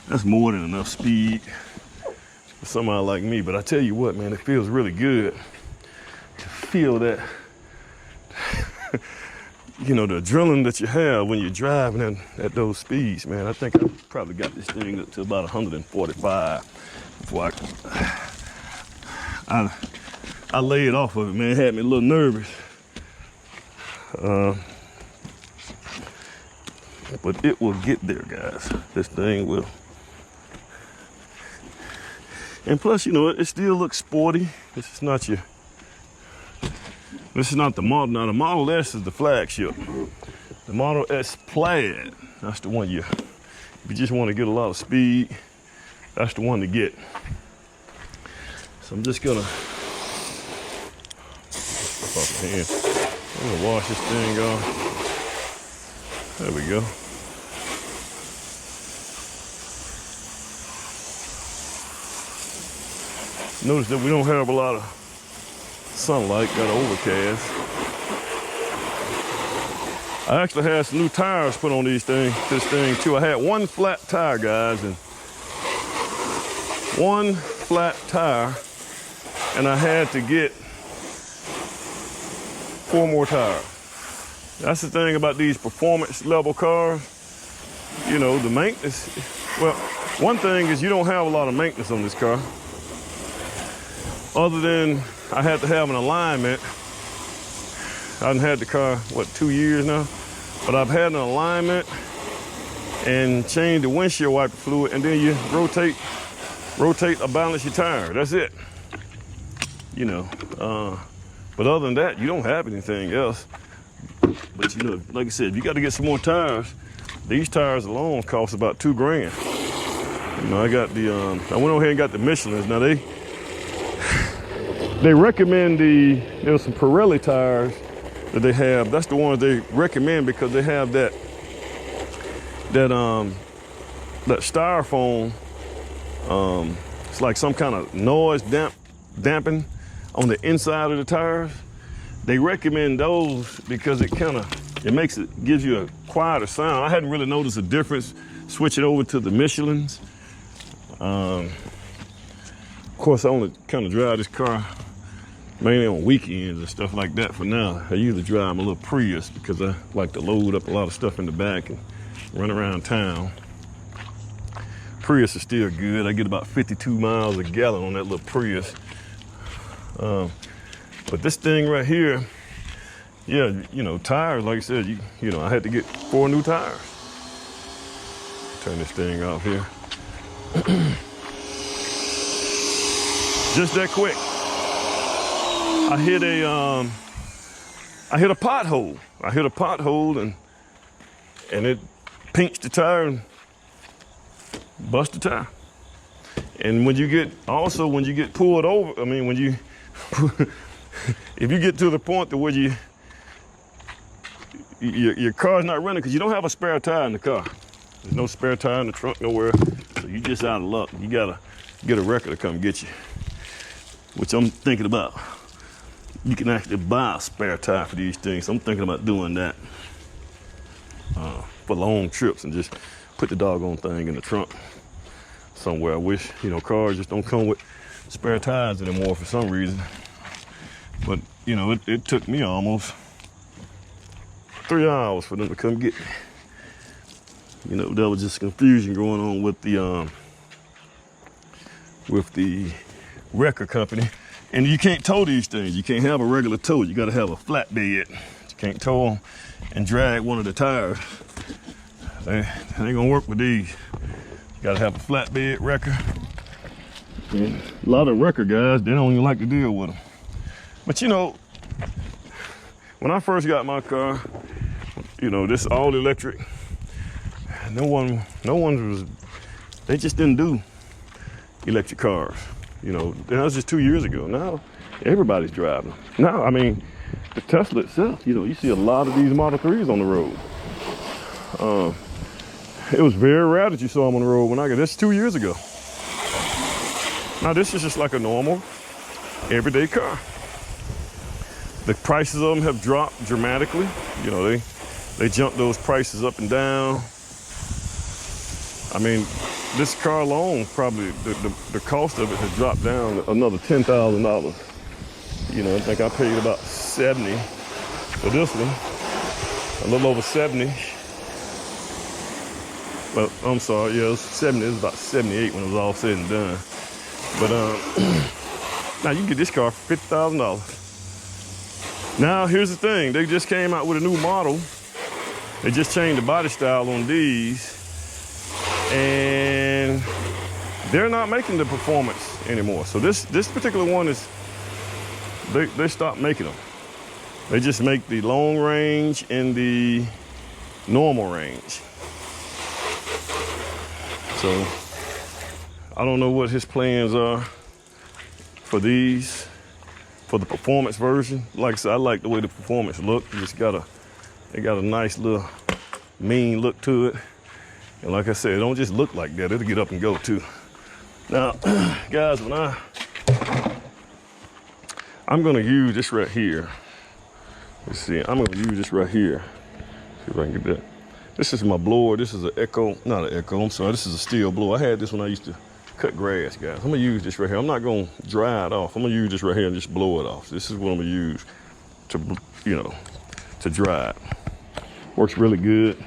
That's more than enough speed for somebody like me. But I tell you what, man, it feels really good to feel that, you know, the adrenaline that you have when you're driving at those speeds, man. I think I probably got this thing up to about 145 before I laid off of it, man. It had me a little nervous. But it will get there, guys. This thing will. And plus, you know, it still looks sporty. This is not the model. Now, the Model S is the flagship. The Model S Plaid, that's the one if you just want to get a lot of speed, that's the one to get. So I'm just gonna, I'm gonna wash this thing off. There we go. Notice that we don't have a lot of sunlight, got overcast. I actually had some new tires put on this thing too. I had one flat tire, guys, and one flat tire, and I had to get 4 more tires. That's the thing about these performance level cars. You know, the maintenance, well, one thing is you don't have a lot of maintenance on this car. Other than I had to have an alignment. I done had the car, 2 years now? But I've had an alignment and changed the windshield wiper fluid, and then you rotate or balance your tire. That's it. You know, but other than that, you don't have anything else. But you know, like I said, if you got to get some more tires, these tires alone cost about $2 grand. You know, I got the, I went over here and got the Michelins. Now they recommend there's some Pirelli tires that they have. That's the ones they recommend because they have that styrofoam. It's like some kind of noise damping on the inside of the tires. They recommend those because it gives you a quieter sound. I hadn't really noticed a difference switching over to the Michelins. Of course, I only kind of drive this car mainly on weekends and stuff like that for now. I usually drive a little Prius because I like to load up a lot of stuff in the back and run around town. Prius is still good. I get about 52 miles a gallon on that little Prius. But this thing right here, yeah, you know, tires, like I said, you know, I had to get 4 new tires. Turn this thing off here. Just that quick. I hit a pothole. I hit a pothole and it pinched the tire and bust the tire. And when you get pulled over, I mean, if you get to the point to where your car's not running because you don't have a spare tire in the car. There's no spare tire in the trunk nowhere, so you just out of luck. You gotta get a wrecker to come get you, which I'm thinking about. You can actually buy a spare tire for these things. So I'm thinking about doing that for long trips and just put the doggone thing in the trunk somewhere. I wish, you know, cars just don't come with spare tires anymore for some reason. But, you know, it took me almost 3 hours for them to come get me. You know, there was just confusion going on with the wrecker company. And you can't tow these things. You can't have a regular tow. You got to have a flatbed. You can't tow them and drag one of the tires. They ain't gonna work with these. You got to have a flatbed wrecker. And a lot of wrecker guys, they don't even like to deal with them. But you know, when I first got my car, you know, this all electric. They just didn't do electric cars. You know, that was just 2 years ago. Now, everybody's driving them. Now, I mean, the Tesla itself, you know, you see a lot of these Model 3s on the road. It was very rare that you saw them on the road when I got this 2 years ago. Now, this is just like a normal, everyday car. The prices of them have dropped dramatically. You know, they jumped those prices up and down. I mean, this car alone, probably the cost of it has dropped down another $10,000. You know, I think I paid about 70 for this one, a little over 70. Well, I'm sorry, yeah, it was 70. It was about 78 when it was all said and done. But now you can get this car for $50,000. Now here's the thing: they just came out with a new model. They just changed the body style on these, and they're not making the performance anymore. So this particular one is they stopped making them. They just make the long range and the normal range. So I don't know what his plans are for these, for the performance version. Like I said, I like the way the performance look. They got a nice little mean look to it. And like I said, it don't just look like that, it'll get up and go too. Now, guys, I'm gonna use this right here. Let's see, I'm gonna use this right here. See if I can get that. This is my blower. This is an Echo, not an Echo, I'm sorry. This is a steel blower. I had this when I used to cut grass, guys. I'm gonna use this right here. I'm not gonna dry it off. I'm gonna use this right here and just blow it off. This is what I'm gonna use to, you know, to dry it. Works really good.